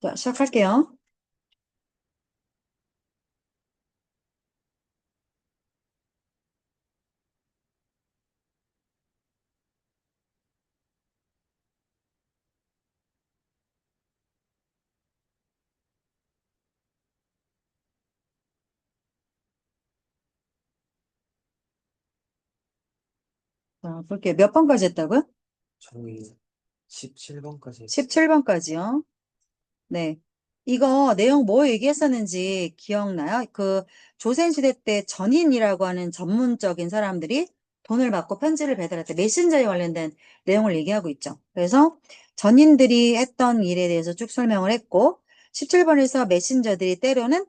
자, 시작할게요. 자, 볼게요. 몇 번까지 했다고요? 저희 17번까지 했어요. 17번까지요. 네. 이거 내용 뭐 얘기했었는지 기억나요? 그 조선시대 때 전인이라고 하는 전문적인 사람들이 돈을 받고 편지를 배달할 때 메신저에 관련된 내용을 얘기하고 있죠. 그래서 전인들이 했던 일에 대해서 쭉 설명을 했고, 17번에서 메신저들이 때로는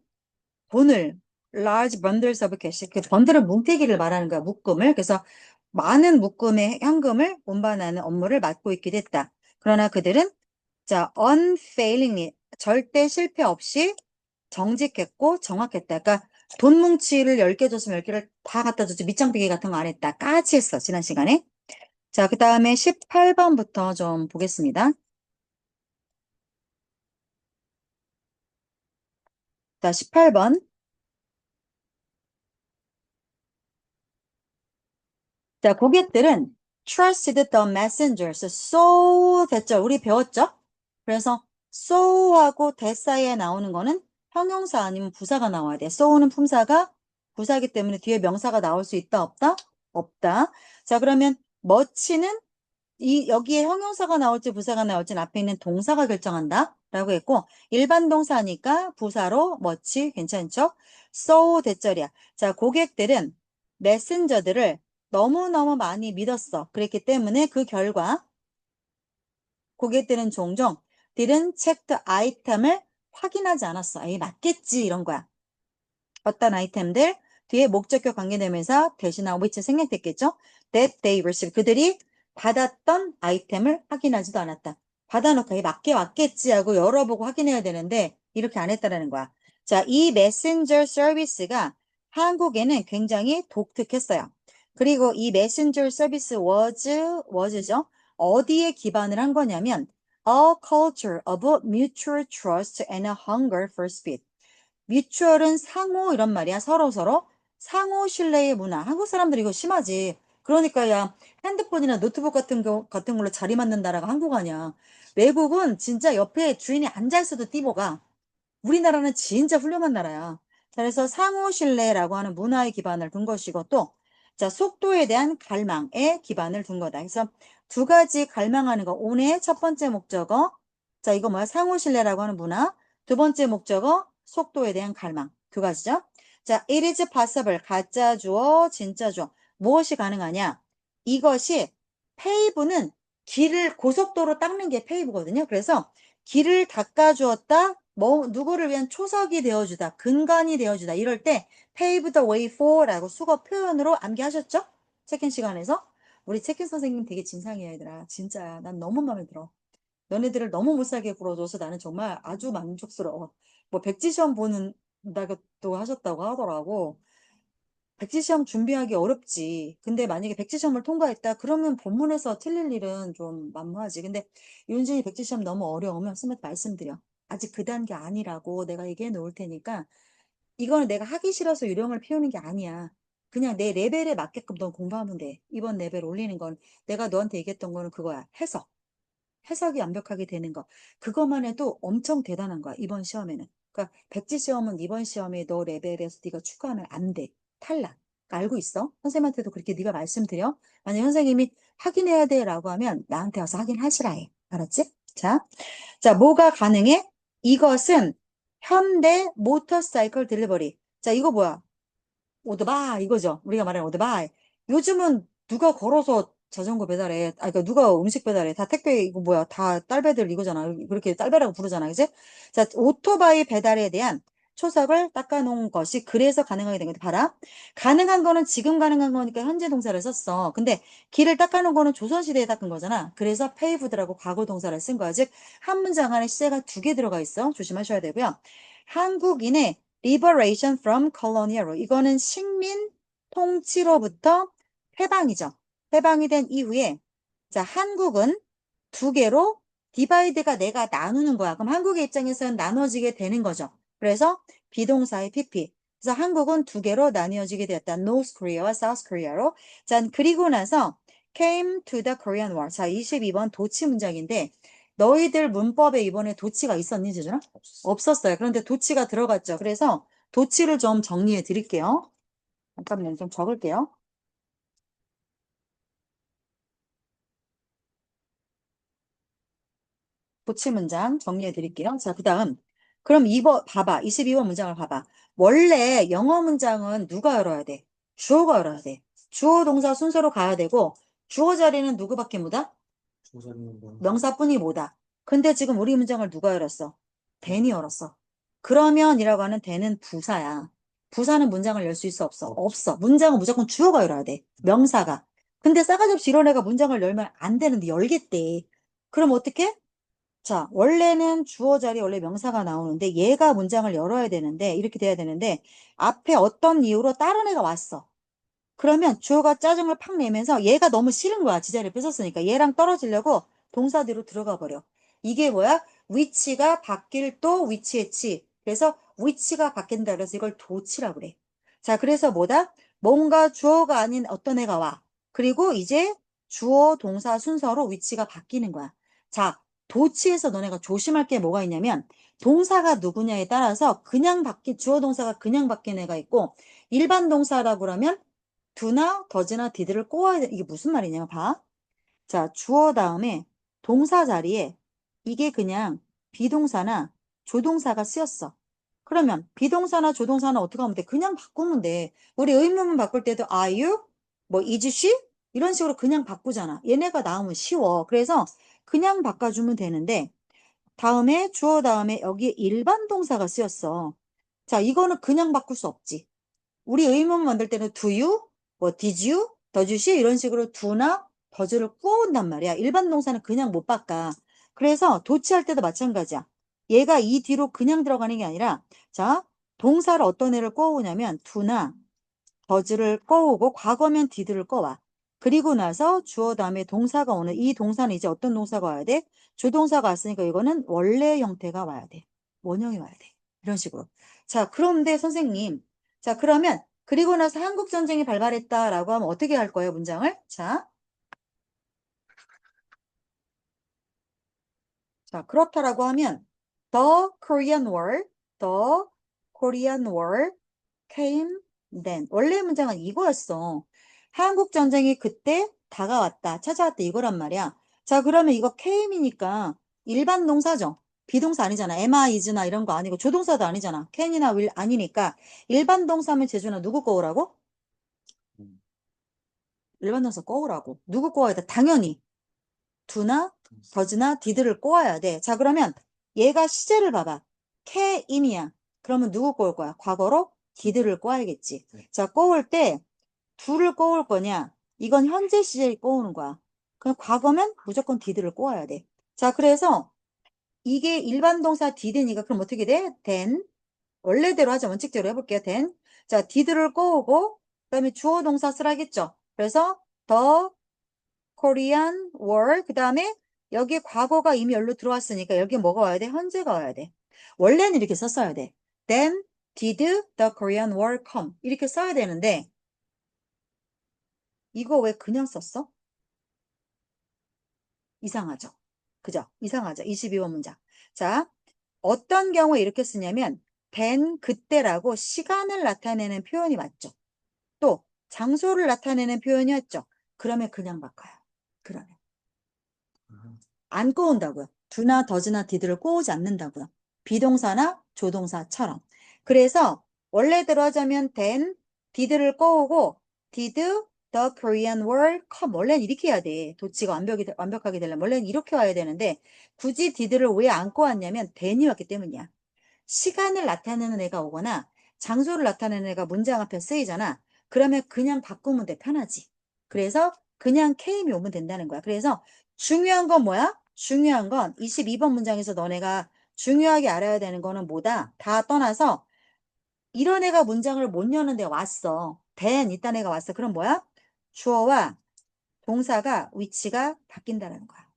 돈을 large bundles of cash, 그 번들은 뭉태기를 말하는 거야, 묶음을. 그래서 많은 묶음의 현금을 운반하는 업무를 맡고 있게 됐다. 그러나 그들은 자, unfailingly 절대 실패 없이 정직했고 정확했다. 그러니까 돈 뭉치를 10개 줬으면 10개를 다 갖다 줬지, 밑장빼기 같은 거 안 했다. 까치 했어, 지난 시간에. 자, 그 다음에 18번부터 좀 보겠습니다. 자, 18번. 자, 고객들은 trusted the messengers. so 됐죠? 우리 배웠죠? 그래서 so하고 that 사이에 나오는 거는 형용사 아니면 부사가 나와야 돼. so는 품사가 부사이기 때문에 뒤에 명사가 나올 수 있다, 없다? 없다. 자, 그러면 much는 여기에 형용사가 나올지 부사가 나올지는 앞에 있는 동사가 결정한다 라고 했고, 일반 동사니까 부사로 much 괜찮죠? so 대절이야. 자, 고객들은 메신저들을 너무너무 많이 믿었어. 그랬기 때문에 그 결과 고객들은 종종 didn't check the item을 확인하지 않았어. 에이, 맞겠지 이런 거야. 어떤 아이템들 뒤에 목적격 관계되면서 대신하고 which 생략됐겠죠? That they received. 그들이 받았던 아이템을 확인하지도 않았다. 받아놓고 이 맞게 왔겠지 하고 열어보고 확인해야 되는데 이렇게 안 했다라는 거야. 자, 이 메신저 서비스가 한국에는 굉장히 독특했어요. 그리고 이 메신저 서비스 was죠. 어디에 기반을 한 거냐면 a culture of mutual trust and a hunger for speed. 뮤추얼은 상호 이런 말이야. 서로서로 상호 신뢰의 문화. 한국 사람들이 이거 심하지. 그러니까 야, 핸드폰이나 노트북 같은 걸로 자리 맡는다라가 한국 아니야. 외국은 진짜 옆에 주인이 앉아 있어도 띠보가. 우리나라는 진짜 훌륭한 나라야. 자, 그래서 상호 신뢰라고 하는 문화의 기반을 둔 것이고 또 자, 속도에 대한 갈망에 기반을 둔 거다. 그래서 두 가지 갈망하는 거. 오늘의 첫 번째 목적어. 자, 이거 뭐야? 상호 신뢰라고 하는 문화. 두 번째 목적어. 속도에 대한 갈망. 두 가지죠. 자, it is possible. 가짜 주어, 진짜 주어. 무엇이 가능하냐? 이것이 페이브는 길을 고속도로 닦는 게 페이브거든요. 그래서 길을 닦아주었다. 뭐 누구를 위한 초석이 되어주다. 근간이 되어주다. 이럴 때 pave the way for라고 수거 표현으로 암기하셨죠? 체킨 시간에서. 우리 체킨 선생님 되게 진상이야, 얘들아. 진짜야. 난 너무 마음에 들어. 너네들을 너무 못살게 굴어줘서 나는 정말 아주 만족스러워. 뭐 백지 시험 보는다고 하셨다고 하더라고. 백지 시험 준비하기 어렵지. 근데 만약에 백지 시험을 통과했다, 그러면 본문에서 틀릴 일은 좀 만무하지. 근데 윤진이 백지 시험 너무 어려우면 선생님한테 말씀드려. 아직 그 단계 아니라고 내가 얘기해 놓을 테니까 이거는 내가 하기 싫어서 요령을 피우는 게 아니야. 그냥 내 레벨에 맞게끔 넌 공부하면 돼. 이번 레벨 올리는 건 내가 너한테 얘기했던 거는 그거야. 해석. 해석이 완벽하게 되는 거. 그것만 해도 엄청 대단한 거야, 이번 시험에는. 그러니까 백지 시험은 이번 시험에 너 레벨에서 네가 추가하면 안 돼. 탈락. 알고 있어? 선생님한테도 그렇게 네가 말씀드려. 만약 선생님이 확인해야 돼라고 하면 나한테 와서 확인하시라 해. 알았지? 자, 뭐가 가능해? 이것은 현대 모터사이클 딜리버리. 자, 이거 뭐야? 오토바이 이거죠. 우리가 말하는 오토바이. 요즘은 누가 걸어서 자전거 배달해. 그러니까 누가 음식 배달해. 다 택배 이거 뭐야? 다 딸배들 이거잖아. 그렇게 딸배라고 부르잖아. 그지? 자, 오토바이 배달에 대한 초석을 닦아놓은 것이 그래서 가능하게 된 건데 봐라. 가능한 거는 지금 가능한 거니까 현재 동사를 썼어. 근데 길을 닦아놓은 거는 조선시대에 닦은 거잖아. 그래서 페이브드라고 과거 동사를 쓴 거야. 즉, 한 문장 안에 시제가 두 개 들어가 있어. 조심하셔야 되고요. 한국인의 liberation from colonial rule. 이거는 식민 통치로부터 해방이죠. 해방이 된 이후에 자, 한국은 두 개로 divide가 내가 나누는 거야. 그럼 한국의 입장에서는 나눠지게 되는 거죠. 그래서 비동사의 pp. 그래서 한국은 두 개로 나뉘어지게 되었다. North Korea와 South Korea로. 자, 그리고 나서 came to the Korean War. 자, 22번 도치 문장인데 너희들 문법에 이번에 도치가 있었니, 재준아? 없었어요. 그런데 도치가 들어갔죠. 그래서 도치를 좀 정리해 드릴게요. 잠깐만요. 좀 적을게요. 도치 문장 정리해 드릴게요. 자, 그 다음. 그럼 2번, 봐봐. 22번 문장을 봐봐. 원래 영어 문장은 누가 열어야 돼? 주어가 열어야 돼. 주어 동사 순서로 가야 되고, 주어 자리는 누구밖에 못하? 조사는 뭐 명사뿐이 못하. 근데 지금 우리 문장을 누가 열었어? 댄이 열었어. 그러면이라고 하는 댄은 부사야. 부사는 문장을 열 수 있어, 없어? 없어. 문장은 무조건 주어가 열어야 돼. 명사가. 근데 싸가지 없이 이런 애가 문장을 열면 안 되는데 열겠대. 그럼 어떻게? 자, 원래는 주어 자리에 원래 명사가 나오는데 얘가 문장을 열어야 되는데 이렇게 돼야 되는데 앞에 어떤 이유로 다른 애가 왔어. 그러면 주어가 짜증을 팍 내면서 얘가 너무 싫은 거야. 지자리를 뺏었으니까. 얘랑 떨어지려고 동사 뒤로 들어가 버려. 이게 뭐야? 위치가 바뀔 또 위치의 치. 그래서 위치가 바뀐다. 그래서 이걸 도치라고 그래. 자, 그래서 뭐다? 뭔가 주어가 아닌 어떤 애가 와. 그리고 이제 주어 동사 순서로 위치가 바뀌는 거야. 자, 도치에서 너네가 조심할 게 뭐가 있냐면 동사가 누구냐에 따라서 그냥 바뀐 주어 동사가 그냥 바뀐 애가 있고 일반 동사라고 그러면 do나 does나 did를 꼬아야 돼. 이게 무슨 말이냐면 봐. 자, 주어 다음에 동사 자리에 이게 그냥 비동사나 조동사가 쓰였어. 그러면 비동사나 조동사는 어떻게 하면 돼? 그냥 바꾸면 돼. 우리 의문문 바꿀 때도 are you? 뭐 is she? 이런 식으로 그냥 바꾸잖아. 얘네가 나오면 쉬워. 그래서 그냥 바꿔주면 되는데 다음에 주어 다음에 여기에 일반 동사가 쓰였어. 자, 이거는 그냥 바꿀 수 없지. 우리 의문 만들 때는 do you, 뭐 did you, does she 이런 식으로 do나 does를 꾸어온단 말이야. 일반 동사는 그냥 못 바꿔. 그래서 도치할 때도 마찬가지야. 얘가 이 뒤로 그냥 들어가는 게 아니라 자, 동사를 어떤 애를 꾸어오냐면 do나 does를 꺼오고 과거면 did를 꺼와. 그리고 나서 주어 다음에 동사가 오는 이 동사는 이제 어떤 동사가 와야 돼? 조동사가 왔으니까 이거는 원래 형태가 와야 돼. 원형이 와야 돼. 이런 식으로. 자, 그런데 선생님. 자, 그러면 그리고 나서 한국 전쟁이 발발했다라고 하면 어떻게 할 거예요, 문장을? 자, 그렇다라고 하면 the Korean War came then. 원래 문장은 이거였어. 한국 전쟁이 그때 다가왔다, 찾아왔다 이거란 말이야. 자, 그러면 이거 came이니까 일반 동사죠. 비동사 아니잖아. am, is나 이런 거 아니고 조동사도 아니잖아. can이나 will 아니니까 일반 동사면 재준아 누구 거우라고? 음, 일반 동사 거우라고. 누구 거워야 돼? 당연히 do나 does나 did를 꼬아야 돼. 자, 그러면 얘가 시제를 봐봐. came이야. 그러면 누구 꼬을 거야? 과거로 did를 꼬아야겠지. 네. 자, 꼬을 때 do를 꼬을 거냐? 이건 현재 시제를 꼬우는 거야. 그럼 과거면 무조건 did를 꼬아야 돼. 자, 그래서 이게 일반 동사 did니까 그럼 어떻게 돼? then. 원래대로 하자. 원칙대로 해볼게요. then. 자, did를 꼬우고 그다음에 주어 동사 쓰라겠죠. 그래서 the Korean War. 그 다음에 여기 과거가 이미 여기로 들어왔으니까 여기 뭐가 와야 돼? 현재가 와야 돼. 원래는 이렇게 썼어야 돼. Then did the Korean War come? 이렇게 써야 되는데 이거 왜 그냥 썼어? 이상하죠? 그죠? 이상하죠? 22번 문장. 자, 어떤 경우에 이렇게 쓰냐면 then 그때라고 시간을 나타내는 표현이 맞죠? 또 장소를 나타내는 표현이었죠? 그러면 그냥 바꿔요. 그러면. 아, 안 꼬운다고요. do나 does나 did를 꼬우지 않는다고요. 비동사나 조동사처럼. 그래서 원래대로 하자면 then, did를 꼬우고 did the Korean War come. 원래는 이렇게 해야 돼. 도치가 완벽하게 되려면 원래는 이렇게 와야 되는데 굳이 did를 왜 안 꼬았냐면 then이 왔기 때문이야. 시간을 나타내는 애가 오거나 장소를 나타내는 애가 문장 앞에 쓰이잖아. 그러면 그냥 바꾸면 돼. 편하지. 그래서 그냥 came이 오면 된다는 거야. 그래서 중요한 건 뭐야? 중요한 건 22번 문장에서 너네가 중요하게 알아야 되는 거는 뭐다? 다 떠나서 이런 애가 문장을 못 여는데 왔어. then 이딴 애가 왔어. 그럼 뭐야? 주어와 동사가 위치가 바뀐다는 거야.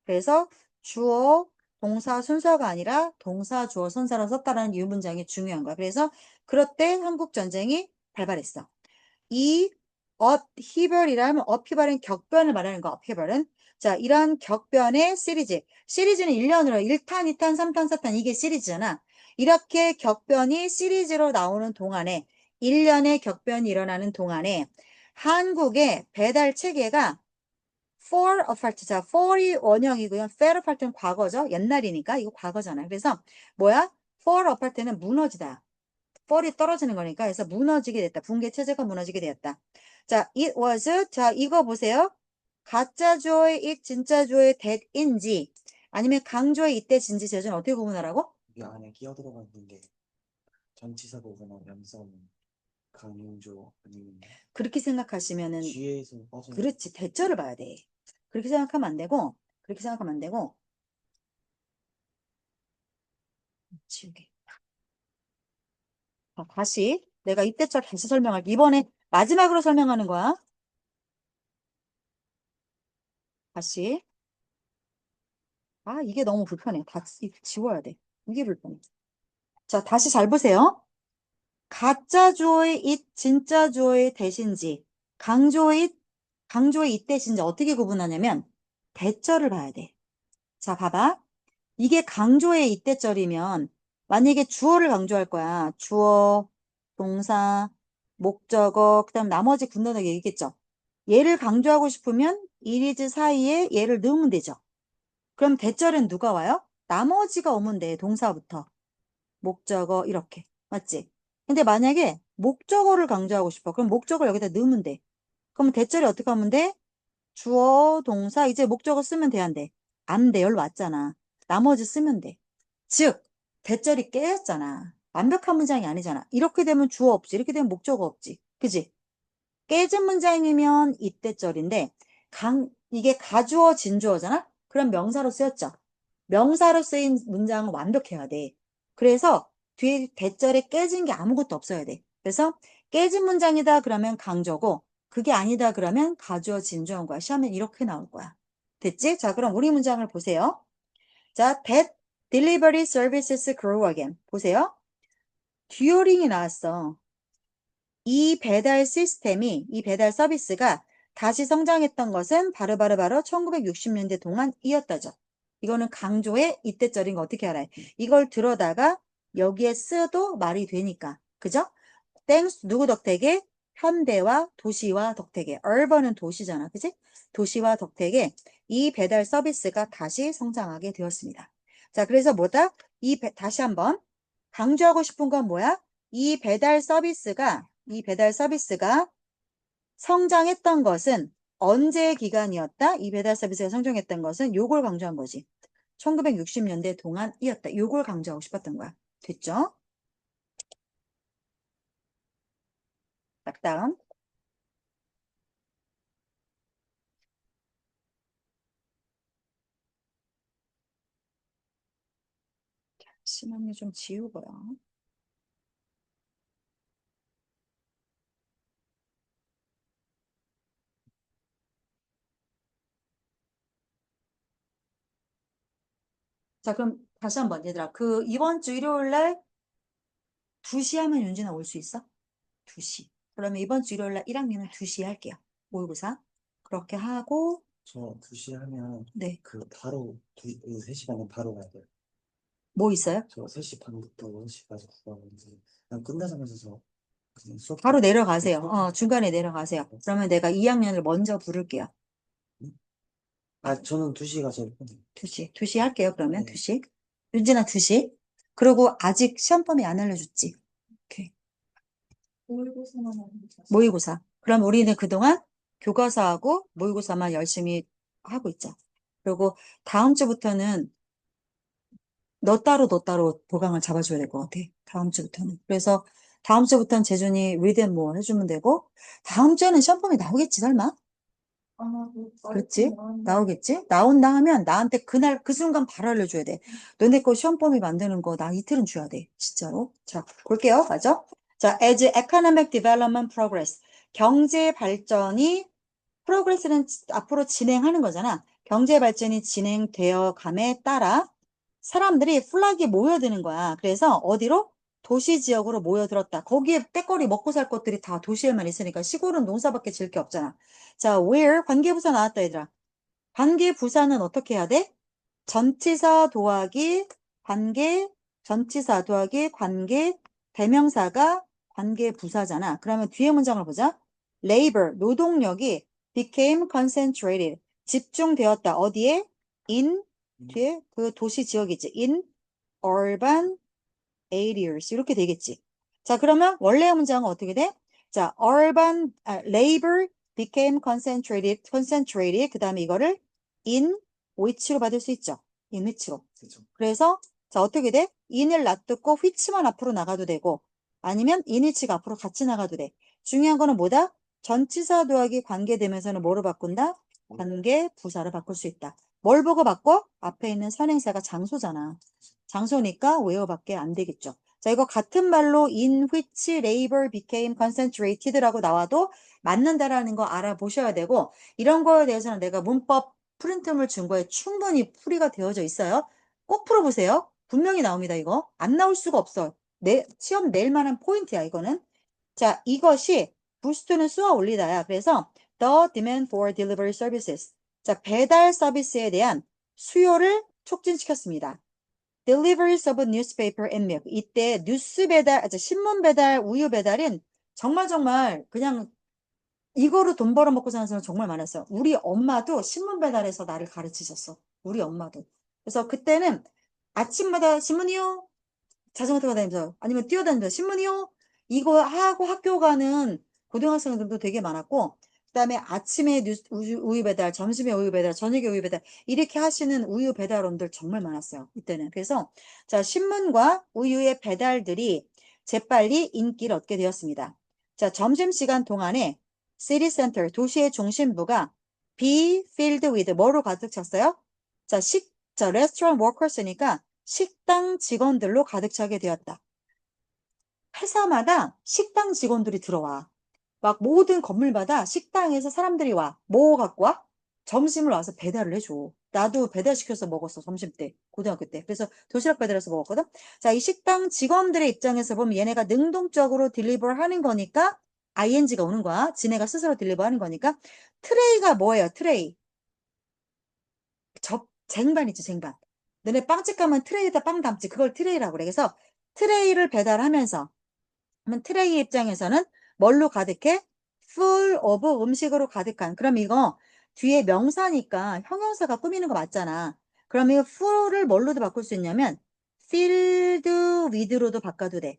그래서 주어, 동사 순서가 아니라 동사, 주어, 선사로 썼다라는 이 문장이 중요한 거야. 그래서 그럴 때 한국 전쟁이 발발했어. 이 upheaval이라면 upheaval은 격변을 말하는 거, upheaval은. 자, 이런 격변의 시리즈. 시리즈는 1년으로 1탄, 2탄, 3탄, 4탄 이게 시리즈잖아. 이렇게 격변이 시리즈로 나오는 동안에 1년의 격변이 일어나는 동안에 한국의 배달 체계가 fall apart. 자, fall이 원형이고요. fell apart는 과거죠. 옛날이니까 이거 과거잖아요. 그래서 뭐야? fall apart는 무너지다. 펄이 떨어지는 거니까 그래서 무너지게 됐다. 붕괴 체제가 무너지게 되었다. 자, it was. 자, 이거 보세요. 가짜 주어의 it, 진짜 주어의 that인지 아니면 강조의 이때 진지 제주는 어떻게 구분하라고? 이 안에 끼어 들어가 있는 게 전치사고거나 명사는 강조 아니면 그렇게 생각하시면은 뒤에서 빠져. 그렇지. 대절을 봐야 돼. 그렇게 생각하면 안 되고 그렇게 생각하면 안 되고 지우개. 자, 다시 내가 이때절 다시 설명할게. 이번에 마지막으로 설명하는 거야. 다시. 아, 이게 너무 불편해. 다 지워야 돼. 이게 불편해. 자, 다시 잘 보세요. 가짜 주어의 it, 진짜 주어의 대신지, 강조의 it 대신지 어떻게 구분하냐면 대절을 봐야 돼. 자, 봐봐. 이게 강조의 이때절이면 만약에 주어를 강조할 거야. 주어, 동사, 목적어, 그다음 나머지 군더더기 얘기겠죠. 얘를 강조하고 싶으면 it is 사이에 얘를 넣으면 되죠. 그럼 대절은 누가 와요? 나머지가 오면 돼. 동사부터. 목적어 이렇게. 맞지? 근데 만약에 목적어를 강조하고 싶어. 그럼 목적어를 여기다 넣으면 돼. 그럼 대절이 어떻게 하면 돼? 주어, 동사, 이제 목적어 쓰면 돼, 안 돼? 안 돼, 여기로 왔잖아. 나머지 쓰면 돼. 즉, 대절이 깨졌잖아. 완벽한 문장이 아니잖아. 이렇게 되면 주어 없지. 이렇게 되면 목적어 없지. 그지? 깨진 문장이면 이때절인데, 이게 가주어, 진주어잖아? 그럼 명사로 쓰였죠. 명사로 쓰인 문장은 완벽해야 돼. 그래서 뒤에 대절에 깨진 게 아무것도 없어야 돼. 그래서 깨진 문장이다 그러면 강조고, 그게 아니다 그러면 가주어, 진주어인 거야. 시험에 이렇게 나올 거야. 됐지? 자, 그럼 우리 문장을 보세요. 자, that delivery services grew again. 보세요. 듀오링이 나왔어. 이 배달 서비스가 다시 성장했던 것은 바로 1960년대 동안이었다죠. 이거는 강조의 이때절인 거 어떻게 알아요? 이걸 들어다가 여기에 쓰도 말이 되니까. 그죠? 땡스 누구 덕택에? 현대와 도시와 덕택에. urban은 도시잖아. 그지? 도시와 덕택에 이 배달 서비스가 다시 성장하게 되었습니다. 자, 그래서 뭐다? 다시 한번 강조하고 싶은 건 뭐야? 이 배달 서비스가 성장했던 것은 언제 기간이었다? 이 배달 서비스가 성장했던 것은 요걸 강조한 거지. 1960년대 동안이었다. 요걸 강조하고 싶었던 거야. 됐죠? 딱 다음. 잠시만요. 좀 지우고요. 자, 그럼 다시 한번 얘들아. 이번 주 일요일 날 2시 하면 윤진아 올 수 있어? 2시. 그러면 이번 주 일요일 날 1학년은 2시에 할게요. 모의고사. 그렇게 하고 저 2시 하면 네. 바로 3시간은 바로 가야 돼요. 뭐 있어요? 저 3시 반부터 6시까지 국어하는데 그냥 끝나자마자 저 그냥 수업 바로 듣고 내려가세요. 수업 중간에 내려가세요. 그러면 내가 2학년을 먼저 부를게요. 저는 2시가 제일 편해요. 2시 할게요. 그러면 네. 2시. 윤진아 2시. 그리고 아직 시험 범위 안 알려줬지. 오케이. 모의고사. 그럼 우리는 그동안 교과서하고 모의고사만 열심히 하고 있자. 그리고 다음 주부터는 너 따로 보강을 잡아줘야 될 것 같아. 다음 주부터는. 그래서 다음 주부터는 재준이 read and more 해주면 되고, 다음 주에는 시험 범위 나오겠지, 설마? 그렇지? 나오겠지? 나온다 하면 나한테 그날, 그 순간 바로 알려줘야 돼. 너네 거 시험 범위 만드는 거 나 이틀은 줘야 돼. 진짜로. 자, 볼게요. 맞아? 자, as economic development progress. 경제 발전이, progress는 앞으로 진행하는 거잖아. 경제 발전이 진행되어 감에 따라 사람들이 플락이 모여드는 거야. 그래서 어디로? 도시 지역으로 모여들었다. 거기에 때거리 먹고 살 것들이 다 도시에만 있으니까 시골은 농사밖에 지을 게 없잖아. 자, where 관계부사 나왔다 얘들아. 관계부사는 어떻게 해야 돼? 전치사 더하기 관계, 전치사 더하기 관계, 대명사가 관계부사잖아. 그러면 뒤에 문장을 보자. labor, 노동력이 became concentrated, 집중되었다. 어디에? in, 뒤에 그 도시 지역이지. in urban areas. 이렇게 되겠지. 자, 그러면 원래의 문장은 어떻게 돼? 자, labor became concentrated. 그 다음에 이거를 in which로 받을 수 있죠. in which로. 그죠. 그래서, 자, 어떻게 돼? in을 놔두고 which만 앞으로 나가도 되고, 아니면 in which가 앞으로 같이 나가도 돼. 중요한 거는 뭐다? 전치사 더하기 관계되면서는 뭐로 바꾼다? 관계 부사로 바꿀 수 있다. 뭘 보고 바꿔? 앞에 있는 선행사가 장소잖아. 장소니까 where밖에 안 되겠죠. 자, 이거 같은 말로 in which labor became concentrated라고 나와도 맞는다라는 거 알아보셔야 되고, 이런 거에 대해서는 내가 문법 프린트물 준 거에 충분히 풀이가 되어져 있어요. 꼭 풀어보세요. 분명히 나옵니다, 이거. 안 나올 수가 없어. 시험 낼 만한 포인트야, 이거는. 자, 이것이 부스트는 쏘아 올리다야. 그래서 the demand for delivery services. 자, 배달 서비스에 대한 수요를 촉진시켰습니다. Deliveries of newspaper and milk. 이때 뉴스 배달, 신문 배달, 우유 배달은 정말 그냥 이거로 돈 벌어먹고 사는 사람 정말 많았어요. 우리 엄마도 신문 배달해서 나를 가르치셨어. 우리 엄마도. 그래서 그때는 아침마다 신문이요? 자전거 타고 다니면서 아니면 뛰어다니면서 신문이요? 이거 하고 학교 가는 고등학생들도 되게 많았고 그다음에 아침에 우유 배달, 점심에 우유 배달, 저녁에 우유 배달 이렇게 하시는 우유 배달원들 정말 많았어요. 이때는. 그래서 자, 신문과 우유의 배달들이 재빨리 인기를 얻게 되었습니다. 자, 점심시간 동안에 city center, 도시의 중심부가 be filled with 뭐로 가득 찼어요? 자, restaurant workers니까 식당 직원들로 가득 차게 되었다. 회사마다 식당 직원들이 들어와. 막 모든 건물마다 식당에서 사람들이 와. 뭐 갖고 와? 점심을 와서 배달을 해줘. 나도 배달시켜서 먹었어, 점심 때. 고등학교 때. 그래서 도시락 배달해서 먹었거든. 자, 이 식당 직원들의 입장에서 보면 얘네가 능동적으로 딜리버 하는 거니까 ing가 오는 거야. 지네가 스스로 딜리버 하는 거니까. 트레이가 뭐예요, 트레이? 쟁반 있지, 쟁반. 너네 빵집 가면 트레이에다 빵 담지. 그걸 트레이라고 그래. 그래서 트레이를 배달하면서 그러면 트레이 입장에서는 뭘로 가득해? full of 음식으로 가득한. 그럼 이거 뒤에 명사니까 형용사가 꾸미는 거 맞잖아. 그럼 이 full을 뭘로도 바꿀 수 있냐면 filled with로도 바꿔도 돼.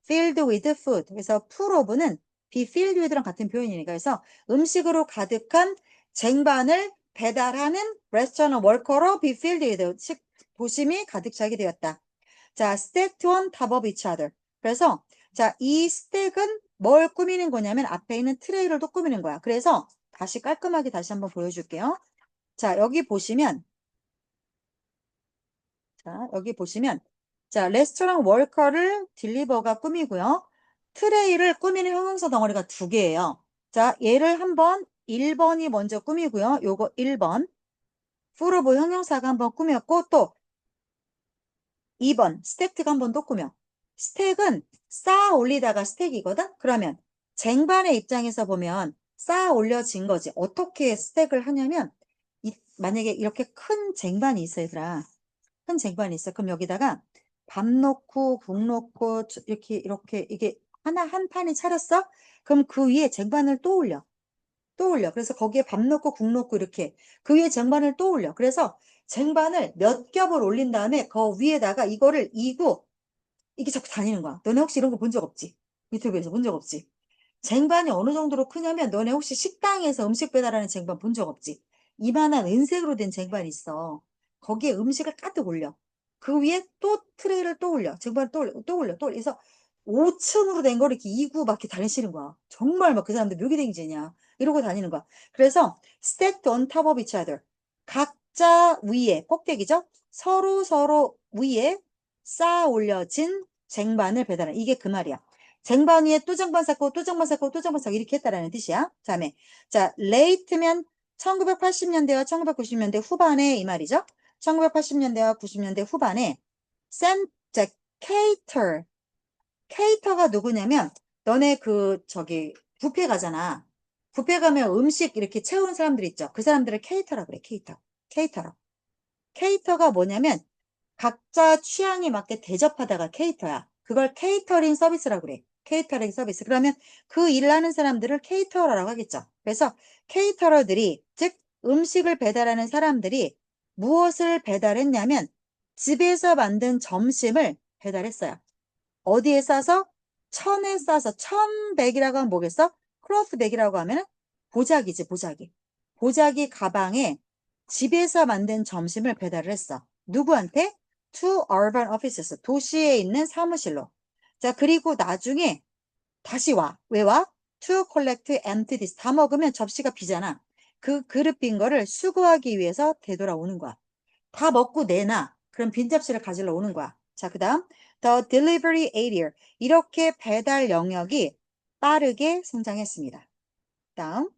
filled with food. 그래서 full of는 be filled with랑 같은 표현이니까. 그래서 음식으로 가득한 쟁반을 배달하는 레스토랑 워커로 be filled with 도심이 가득 차게 되었다. 자, stacked on top of each other. 그래서 자, 이 스택은 뭘 꾸미는 거냐면 앞에 있는 트레이를 또 꾸미는 거야. 그래서 다시 깔끔하게 다시 한번 보여줄게요. 자, 여기 보시면 자, 레스토랑 워커를 딜리버가 꾸미고요. 트레이를 꾸미는 형용사 덩어리가 두 개예요. 자, 얘를 한번 1번이 먼저 꾸미고요. 요거 1번. 풀오브 형용사가 한번 꾸몄고 또 2번 스택트가 한번 또 꾸며. 스택은 쌓아 올리다가 스택이거든? 그러면 쟁반의 입장에서 보면 쌓아 올려진 거지. 어떻게 스택을 하냐면 만약에 이렇게 큰 쟁반이 있어 얘들아. 큰 쟁반이 있어. 그럼 여기다가 밥 넣고 국 넣고 이렇게 이게 하나 한 판이 차렸어? 그럼 그 위에 쟁반을 또 올려. 또 올려. 그래서 거기에 밥 넣고 국 넣고 이렇게 그 위에 쟁반을 또 올려. 그래서 쟁반을 몇 겹을 올린 다음에 그 위에다가 이거를 이고 이게 자꾸 다니는 거야. 너네 혹시 이런 거 본 적 없지? 유튜브에서 본 적 없지? 쟁반이 어느 정도로 크냐면 너네 혹시 식당에서 음식 배달하는 쟁반 본 적 없지? 이만한 은색으로 된 쟁반이 있어. 거기에 음식을 가득 올려. 그 위에 또 트레이를 또 올려. 쟁반을 또 올려. 또 올려. 또 올려. 그래서 5층으로 된 거를 이렇게 이고 막 이렇게 다니시는 거야. 정말 막 그 사람들 묘기댕기냐. 이러고 다니는 거야. 그래서 stacked on top of each other. 각자 위에, 꼭대기죠? 서로 위에 쌓아 올려진 쟁반을 배달한. 이게 그 말이야. 쟁반 위에 또 쟁반 쌓고 또 쟁반 쌓고 또 쟁반 쌓고 이렇게 했다라는 뜻이야. 다음에 자, late면 1980년대와 1990년대 후반에 이 말이죠. 1980년대와 90년대 후반에 자, 케이터가 누구냐면 너네 뷔페 가잖아. 뷔페 가면 음식 이렇게 채우는 사람들 있죠. 그 사람들을 케이터라 그래. 케이터라. 케이터가 뭐냐면 각자 취향에 맞게 대접하다가 케이터야. 그걸 케이터링 서비스라고 그래. 케이터링 서비스. 그러면 그 일을 하는 사람들을 케이터러라고 하겠죠. 그래서 케이터러들이, 즉 음식을 배달하는 사람들이 무엇을 배달했냐면 집에서 만든 점심을 배달했어요. 어디에 싸서? 천에 싸서. 천백이라고 하면 뭐겠어? 크로스백이라고 하면 보자기지, 보자기. 보자기 가방에 집에서 만든 점심을 배달을 했어. 누구한테? To urban offices. 도시에 있는 사무실로. 자, 그리고 나중에 다시 와. 왜 와? To collect empty dish. 다 먹으면 접시가 비잖아. 그 그릇 빈 거를 수거하기 위해서 되돌아오는 거야. 다 먹고 내놔. 그럼 빈 접시를 가지러 오는 거야. 자, 그 다음 The delivery area. 이렇게 배달 영역이 빠르게 성장했습니다. 다음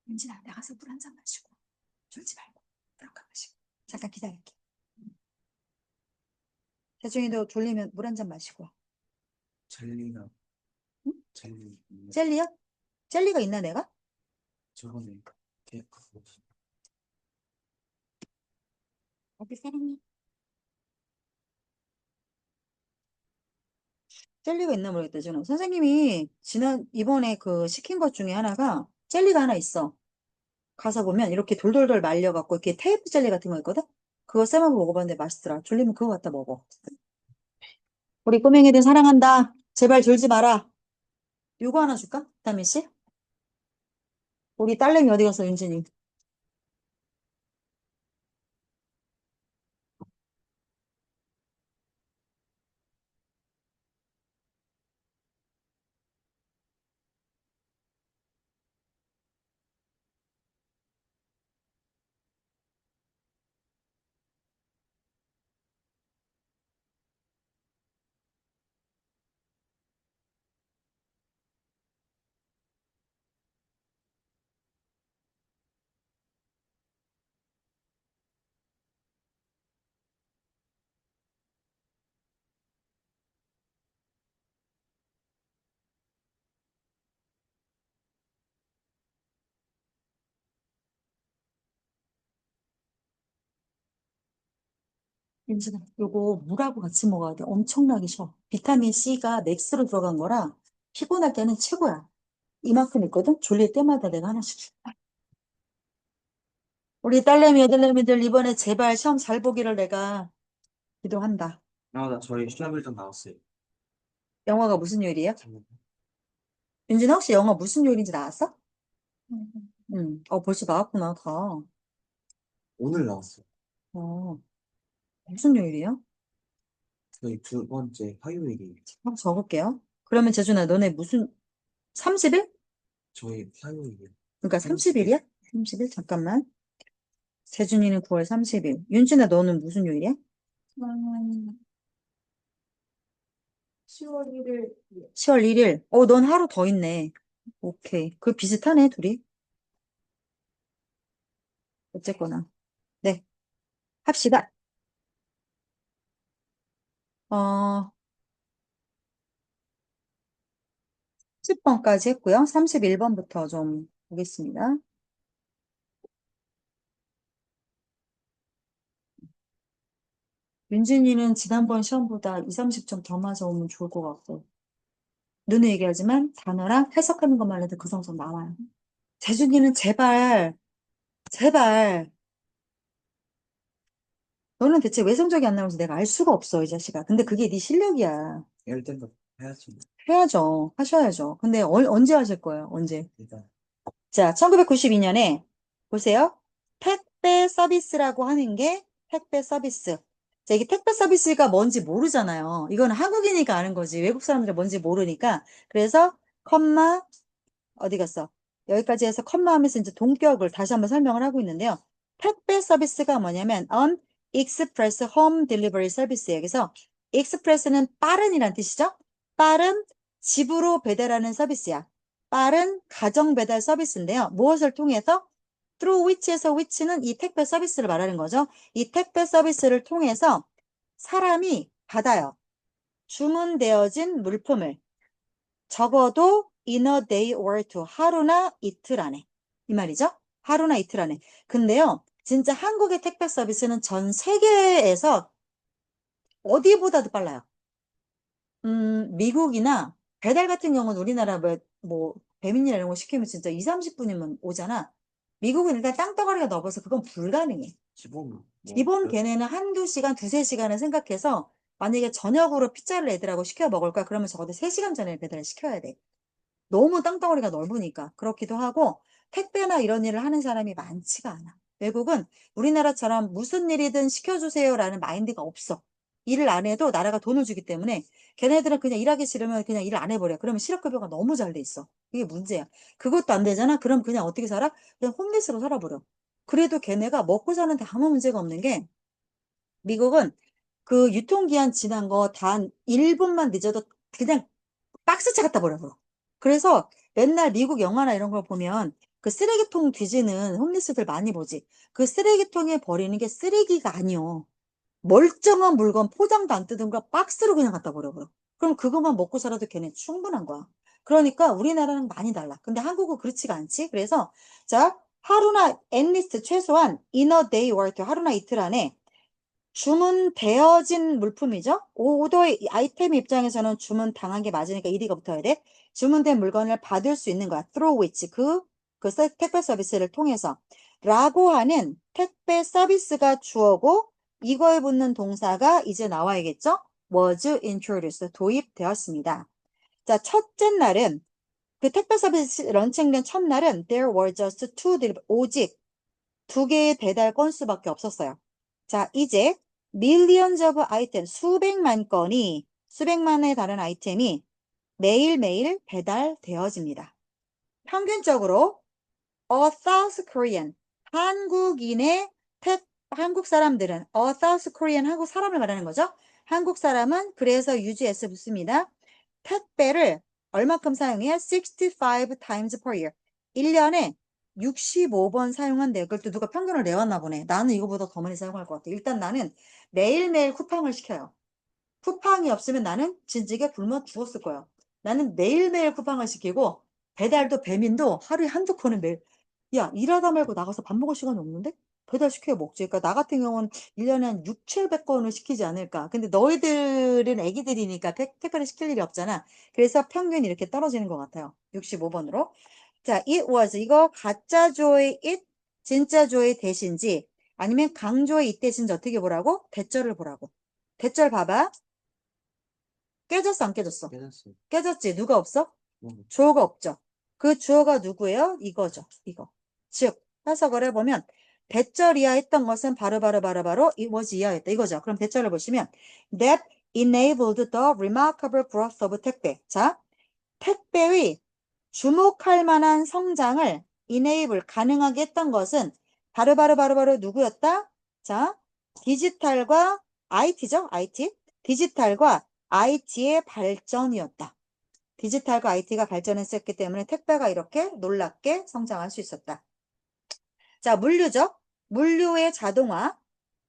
윤진아, 나가서 물 한 잔 마시고 졸지 말고 물 한 잔 마시고 잠깐 기다릴게. 대중이도 졸리면 물 한 잔 마시고 와. 젤리나 응? 젤리 있는 젤리요? 젤리가 있나 내가? 저번에 케이크 어디 사랑해. 젤리가 있나 모르겠다. 저는 선생님이 이번에 그 시킨 것 중에 하나가 젤리가 하나 있어. 가서 보면 이렇게 돌돌돌 말려갖고 이렇게 테이프 젤리 같은 거 있거든? 그거 쌤하고 먹어봤는데 맛있더라. 졸리면 그거 갖다 먹어. 우리 꼬맹이들 사랑한다. 제발 졸지 마라. 요거 하나 줄까? 다미 씨? 우리 딸내미 어디 갔어, 윤진이? 윤진아, 요거 물하고 같이 먹어야 돼. 엄청나게 쉬어. 비타민 C가 맥스로 들어간 거라 피곤할 때는 최고야. 이만큼 있거든? 졸릴 때마다 내가 하나씩 줄. 우리 딸내미, 여들내미들 이번에 제발 시험 잘 보기를 내가 기도한다. 나 저희 시험일정 나왔어요. 영화가 무슨 요일이야? 윤진아, 혹시 영화 무슨 요일인지 나왔어? 응. 벌써 나왔구나, 다. 오늘 나왔어요. 어, 무슨 요일이야? 저희 두 번째 화요일이에요. 한번 적을게요. 그러면 재준아, 너네 무슨, 30일? 저희 화요일이요. 그러니까 30일. 30일이야? 30일? 잠깐만. 재준이는 9월 30일. 윤진아, 너는 무슨 요일이야? 나는 10월 1일. 10월 1일. 넌 하루 더 있네. 오케이. 그 비슷하네, 둘이. 어쨌거나. 네. 합시다. 어, 10번까지 했고요. 31번부터 좀 보겠습니다. 윤진이는 지난번 시험보다 2, 30점 더 맞아오면 좋을 것 같고. 눈에 얘기하지만 단어랑 해석하는 것만 해도 그 성적 나와요. 재준이는 제발. 너는 대체 왜 성적이 안 나오는지 내가 알 수가 없어, 이 자식아. 근데 그게 네 실력이야. 이럴 때도 해야지. 해야죠. 하셔야죠. 근데 언제 하실 거예요? 언제? 일단 자, 1992년에 보세요. 택배 서비스라고 하는 게 택배 서비스. 자, 이게 택배 서비스가 뭔지 모르잖아요. 이거는 한국이니까 아는 거지. 외국 사람들은 뭔지 모르니까. 그래서 컴마 어디 갔어? 여기까지 해서 컴마 하면서 이제 동격을 다시 한번 설명을 하고 있는데요. 택배 서비스가 뭐냐면 on express home delivery service. 여기서 express는 빠른이란 뜻이죠. 빠른 집으로 배달하는 서비스야. 빠른 가정 배달 서비스인데요. 무엇을 통해서? through which에서 which는 이 택배 서비스를 말하는 거죠. 이 택배 서비스를 통해서 사람이 받아요. 주문되어진 물품을 적어도 in a day or two, 하루나 이틀 안에. 이 말이죠. 하루나 이틀 안에. 근데요, 진짜 한국의 택배 서비스는 전 세계에서 어디보다도 빨라요. 미국이나 배달 같은 경우는 우리나라 배민이나 이런 거 시키면 진짜 2, 30분이면 오잖아. 미국은 일단 땅덩어리가 넓어서 그건 불가능해. 기본 걔네는 한두 시간, 두세 시간을 생각해서 만약에 저녁으로 피자를 애들하고 시켜 먹을 거야. 그러면 적어도 3시간 전에 배달을 시켜야 돼. 너무 땅덩어리가 넓으니까 그렇기도 하고 택배나 이런 일을 하는 사람이 많지가 않아. 외국은 우리나라처럼 무슨 일이든 시켜주세요라는 마인드가 없어. 일을 안 해도 나라가 돈을 주기 때문에 걔네들은 그냥 일하기 싫으면 그냥 일을 안 해버려. 그러면 실업급여가 너무 잘 돼 있어. 이게 문제야. 그것도 안 되잖아. 그럼 그냥 어떻게 살아? 그냥 홈리스로 살아버려. 그래도 걔네가 먹고 사는데 아무 문제가 없는 게 미국은 그 유통기한 지난 거 단 1분만 늦어도 그냥 박스차 갖다 버려요. 그래서 맨날 미국 영화나 이런 걸 보면 그 쓰레기통 뒤지는 홈리스들 많이 보지. 그 쓰레기통에 버리는 게 쓰레기가 아니요. 멀쩡한 물건 포장도 안 뜯은 거 박스로 그냥 갖다 버려버려. 그럼 그것만 먹고 살아도 걔네 충분한 거야. 그러니까 우리나라는 많이 달라. 근데 한국은 그렇지가 않지. 그래서 자, 하루나 앳리스트 최소한 in a day or two, 하루나 이틀 안에 주문되어진 물품이죠. 오더의 아이템 입장에서는 주문 당한 게 맞으니까 이디가 붙어야 돼. 주문된 물건을 받을 수 있는 거야. through which 택배 서비스를 통해서 라고 하는 택배 서비스가 주어고 이거에 붙는 동사가 이제 나와야겠죠. was introduced 도입되었습니다. 자, 첫째 날은 그 택배 서비스 런칭된 첫날은 there were just 오직 2개의 배달 건수밖에 없었어요. 자, 이제 millions of item, 수백만에 달하는 아이템이 매일매일 배달되어집니다. 평균적으로 a South Korean, 한국인의 한국 사람들은 a South Korean, 한국 사람을 말하는 거죠. 한국 사람은 그래서 유지 S 붙습니다. 택배를 얼마큼 사용해요? 65 times per year. 1년에 65번 사용한대요. 그걸 또 누가 평균을 내왔나 보네. 나는 이거보다 더 많이 사용할 것 같아. 일단 나는 매일매일 쿠팡을 시켜요. 쿠팡이 없으면 나는 진지하게 굶어 죽었을 거야. 나는 매일매일 쿠팡을 시키고 배달도 배민도 하루에 한두 건은 매일. 야, 일하다 말고 나가서 밥 먹을 시간이 없는데? 배달시켜 먹지. 그러니까 나 같은 경우는 1년에 한 6, 700건을 시키지 않을까. 근데 너희들은 애기들이니까 택배를 시킬 일이 없잖아. 그래서 평균이 이렇게 떨어지는 것 같아요. 65번으로. 자, it was. 이거 가짜 조의 it, 진짜 조의 대신지 아니면 강조의 it 대신지 어떻게 보라고? 대절을 보라고. 대절 봐봐. 깨졌어, 안 깨졌어? 깨졌어요. 깨졌지? 누가 없어? 뭐, 주어가 없죠. 그 주어가 누구예요? 이거죠. 이거. 즉, 해석을 해보면 대절 이하했던 것은 바로 it was 이하였다. 이거죠. 그럼 대절을 보시면 that enabled the remarkable growth of 택배. 자, 택배의 주목할 만한 성장을 enable 가능하게 했던 것은 바로 누구였다? 자, 디지털과 IT죠. IT. 디지털과 IT의 발전이었다. 디지털과 IT가 발전했었기 때문에 택배가 이렇게 놀랍게 성장할 수 있었다. 자, 물류죠. 물류의 자동화,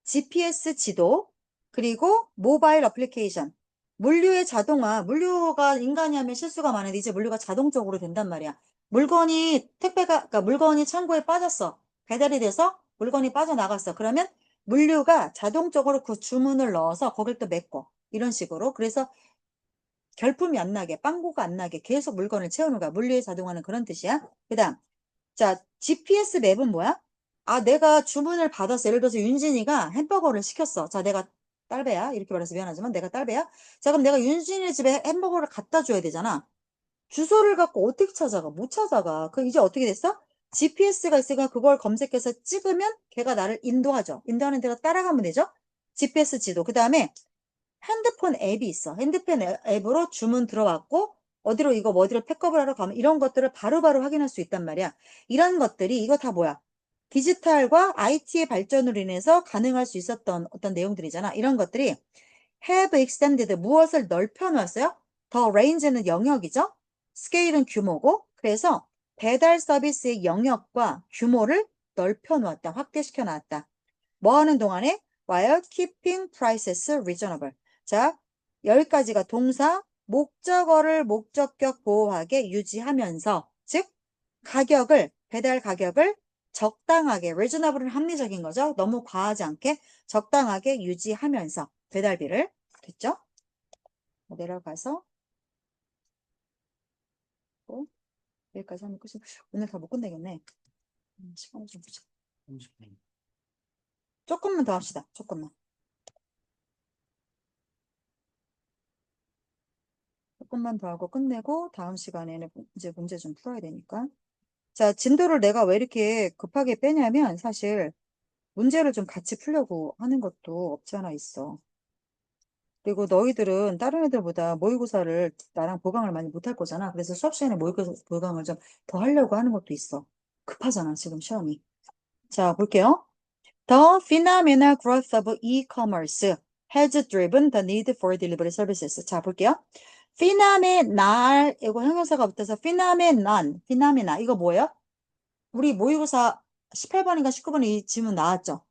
GPS 지도, 그리고 모바일 어플리케이션. 물류의 자동화, 물류가 인간이 하면 실수가 많은데 이제 물류가 자동적으로 된단 말이야. 그러니까 물건이 창고에 빠졌어. 배달이 돼서 물건이 빠져나갔어. 그러면 물류가 자동적으로 그 주문을 넣어서 거길 또 메꿔. 이런 식으로. 그래서 결품이 안 나게, 빵꾸가 안 나게 계속 물건을 채우는 거야. 물류의 자동화는 그런 뜻이야. 그 다음, 자, GPS 맵은 뭐야? 아, 내가 주문을 받았어. 예를 들어서 윤진이가 햄버거를 시켰어. 자, 내가 딸배야. 이렇게 말해서 미안하지만 내가 딸배야. 자, 그럼 내가 윤진이 집에 햄버거를 갖다 줘야 되잖아. 주소를 갖고 어떻게 찾아가? 못 찾아가. 그럼 이제 어떻게 됐어? GPS가 있으니까 그걸 검색해서 찍으면 걔가 나를 인도하죠. 인도하는 데가 따라가면 되죠? GPS 지도. 그 다음에 핸드폰 앱이 있어. 핸드폰 앱으로 주문 들어왔고 어디로 이거 어디로 픽업을 하러 가면 이런 것들을 바로바로 확인할 수 있단 말이야. 이런 것들이 이거 다 뭐야? 디지털과 IT의 발전으로 인해서 가능할 수 있었던 어떤 내용들이잖아. 이런 것들이 have extended 무엇을 넓혀 놓았어요? 더 range는 영역이죠. 스케일은 규모고. 그래서 배달 서비스의 영역과 규모를 넓혀 놓았다. 확대시켜 놨다. 뭐 하는 동안에? while keeping prices reasonable. 자, 여기까지가 동사, 목적어를 목적격 보호하게 유지하면서, 즉, 배달 가격을 적당하게, reasonable은 합리적인 거죠. 너무 과하지 않게 적당하게 유지하면서 배달비를. 됐죠? 내려가서, 또 여기까지 하면 끝이, 오늘 다 못 끝내겠네. 시간을 좀 보자. 30분. 조금만 더 합시다. 조금만. 조금만 더 하고 끝내고 다음 시간에는 이제 문제 좀 풀어야 되니까. 자, 진도를 내가 왜 이렇게 급하게 빼냐면 사실 문제를 좀 같이 풀려고 하는 것도 없지 않아 있어. 그리고 너희들은 다른 애들보다 모의고사를 나랑 보강을 많이 못할 거잖아. 그래서 수업 시간에 모의고사 보강을 좀 더 하려고 하는 것도 있어. 급하잖아, 지금 시험이. 자, 볼게요. The phenomenal growth of e-commerce has driven the need for delivery services. 자, 볼게요. phenomenal, 이거 형용사가 붙어서 phenomena. 이거 뭐예요? 우리 모의고사 18번인가 19번에 이 질문 나왔죠?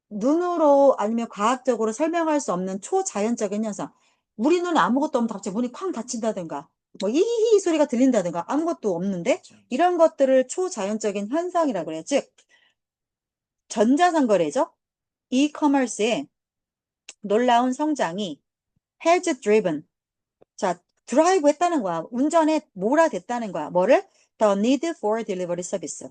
눈으로 아니면 과학적으로 설명할 수 없는 초자연적인 현상. 우리 눈에 아무것도 없는데 갑자기 문이 쾅 닫힌다든가, 뭐 이히히 소리가 들린다든가 아무것도 없는데 이런 것들을 초자연적인 현상이라고 그래요. 즉, 전자상거래죠. e-commerce의 놀라운 성장이 has driven. 자, 드라이브 했다는 거야. 운전에 몰아댔다는 거야. 뭐를? The need for delivery service.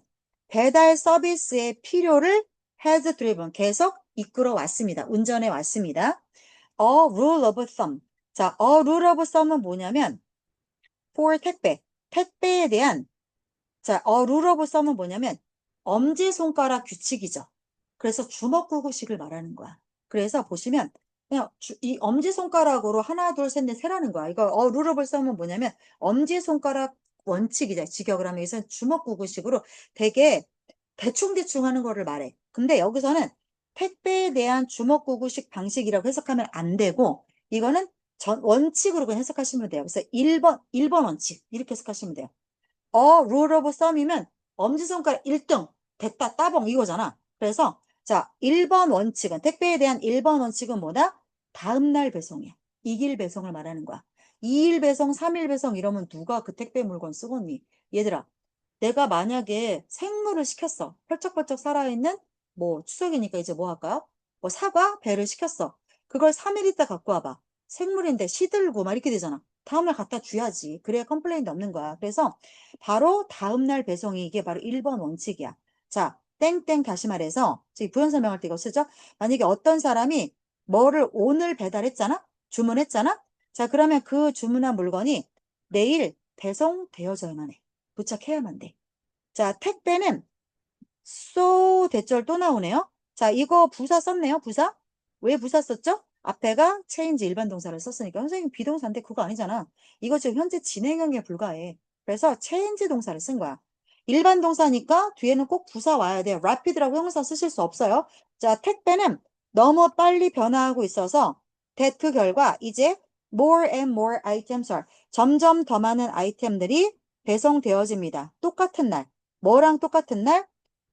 배달 서비스의 필요를 has driven. 계속 이끌어 왔습니다. 운전해 왔습니다. A rule of thumb. 자, a rule of thumb은 뭐냐면 for 택배. 택배에 대한 자, rule of thumb은 뭐냐면 엄지손가락 규칙이죠. 그래서 주먹구구식을 말하는 거야. 그래서 보시면 그냥 이 엄지손가락으로 하나, 둘, 셋, 넷 세라는 거야. 이거 rule of thumb은 뭐냐면 엄지손가락 원칙이자 직역을 하면 여기서 주먹구구식으로 되게 대충대충 하는 거를 말해. 근데 여기서는 택배에 대한 주먹구구식 방식이라고 해석하면 안 되고 이거는 원칙으로 그냥 해석하시면 돼요. 그래서 1번 원칙 이렇게 해석하시면 돼요. rule of thumb이면 엄지손가락 1등 됐다 따봉 이거잖아. 그래서 자 1번 원칙은 택배에 대한 1번 원칙은 뭐다? 다음날 배송이야. 2일 배송을 말하는 거야. 2일 배송, 3일 배송 이러면 누가 그 택배 물건 쓰겠니? 얘들아 내가 만약에 생물을 시켰어. 펄쩍펄쩍 살아있는 뭐 추석이니까 이제 뭐 할까요? 뭐 사과, 배를 시켰어. 그걸 3일 있다 갖고 와봐. 생물인데 시들고 막 이렇게 되잖아. 다음날 갖다 줘야지. 그래야 컴플레인도 없는 거야. 그래서 바로 다음날 배송이 이게 바로 1번 원칙이야. 자, 땡땡 다시 말해서 저기 부연 설명할 때 이거 쓰죠? 만약에 어떤 사람이 뭐를 오늘 배달했잖아? 주문했잖아? 자, 그러면 그 주문한 물건이 내일 배송되어져야만 해. 도착해야만 돼. 자, 택배는 대절 또 나오네요. 자, 이거 부사 썼네요. 부사. 왜 부사 썼죠? 앞에가 change 일반 동사를 썼으니까. 선생님 비동사인데 그거 아니잖아. 이거 지금 현재 진행형에 불과해. 그래서 change 동사를 쓴 거야. 일반 동사니까 뒤에는 꼭 부사 와야 돼요. rapid라고 형용사 쓰실 수 없어요. 자, 택배는 너무 빨리 변화하고 있어서 그 결과 이제 more and more items are 점점 더 많은 아이템들이 배송되어집니다. 똑같은 날. 뭐랑 똑같은 날?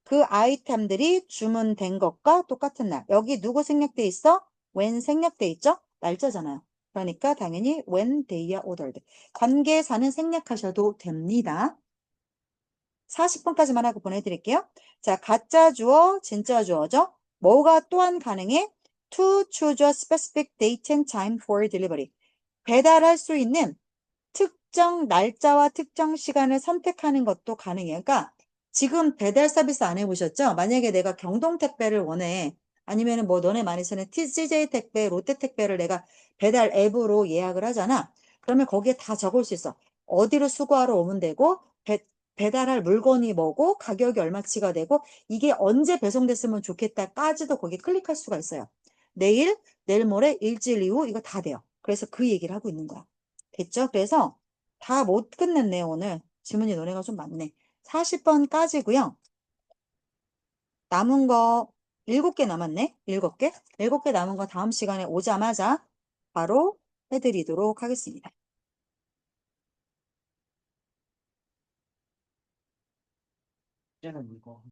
그 아이템들이 주문된 것과 똑같은 날. 여기 누구 생략돼 있어? when 생략돼 있죠? 날짜잖아요. 그러니까 당연히 when they are ordered. 관계사는 생략하셔도 됩니다. 40분까지만 하고 보내드릴게요. 자, 가짜 주어, 진짜 주어죠? 뭐가 또한 가능해? To choose a specific date and time for delivery. 배달할 수 있는 특정 날짜와 특정 시간을 선택하는 것도 가능해요. 그러니까 지금 배달 서비스 안 해보셨죠? 만약에 내가 경동택배를 원해. 아니면은 뭐 너네 많이 쓰는 TCJ 택배, 롯데 택배를 내가 배달 앱으로 예약을 하잖아. 그러면 거기에 다 적을 수 있어. 어디로 수거하러 오면 되고, 배달할 물건이 뭐고, 가격이 얼마치가 되고, 이게 언제 배송됐으면 좋겠다까지도 거기에 클릭할 수가 있어요. 내일 모레, 일주일 이후, 이거 다 돼요. 그래서 그 얘기를 하고 있는 거야. 됐죠? 그래서 다 못 끝냈네, 오늘. 지문이 노래가 좀 많네. 40번까지고요. 남은 거 7개 남았네? 7개? 7개 남은 거 다음 시간에 오자마자 바로 해드리도록 하겠습니다. 숙제는 이거